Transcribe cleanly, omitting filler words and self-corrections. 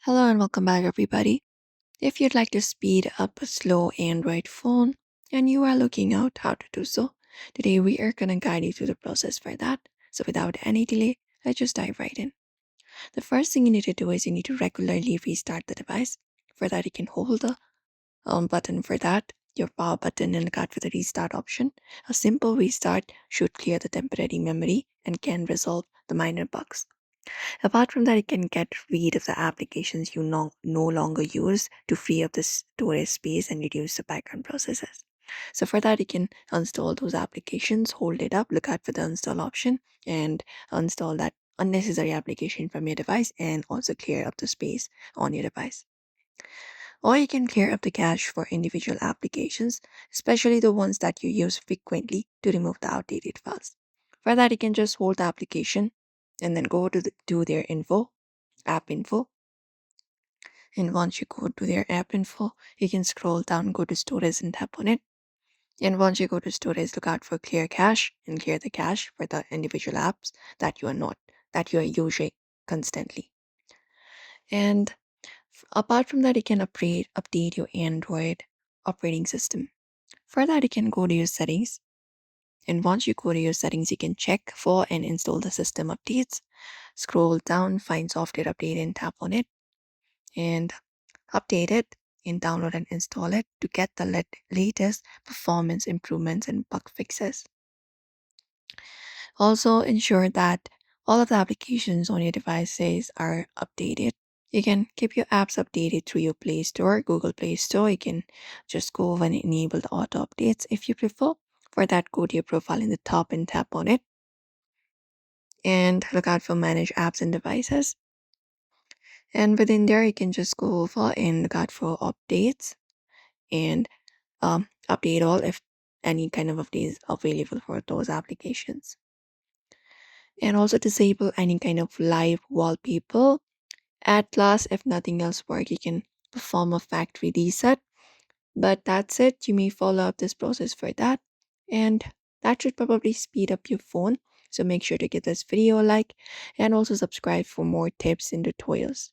Hello and welcome back, everybody. If you'd like to speed up a slow Android phone and you are looking out how to do so, today we are going to guide you through the process for that. So, without any delay, let's just dive right in. The first thing you need to do is you need to regularly restart the device. For that, you can hold the button for that, your power button, and look out for the restart option. A simple restart should clear the temporary memory and can resolve the minor bugs. Apart from that, you can get rid of the applications you no longer use to free up the storage space and reduce the background processes. So for that, you can install those applications, hold it up, look out for the install option, and install that unnecessary application from your device and also clear up the space on your device. Or you can clear up the cache for individual applications, especially the ones that you use frequently to remove the outdated files. For that, you can just hold the application and then go to their app info. And once you go to their app info, you can scroll down, go to storage and tap on it. And once you go to storage, look out for clear cache and clear the cache for the individual apps that you are using constantly. And apart from that, you can update your Android operating system. For that, you can go to your settings. And once you go to your settings, you can check for and install the system updates. Scroll down, find software update, and tap on it. And update it and download and install it to get the latest performance improvements and bug fixes. Also, ensure that all of the applications on your devices are updated. You can keep your apps updated through your Play Store, Google Play Store. You can just go over and enable the auto updates if you prefer. For that, go to your profile in the top and tap on it. And look out for manage apps and devices. And within there, you can just go over and look out for updates and update all if any kind of updates available for those applications. And also disable any kind of live wallpaper. At last, if nothing else works, you can perform a factory reset. But that's it. You may follow up this process for that. And that should probably speed up your phone. So make sure to give this video a like and also subscribe for more tips and tutorials.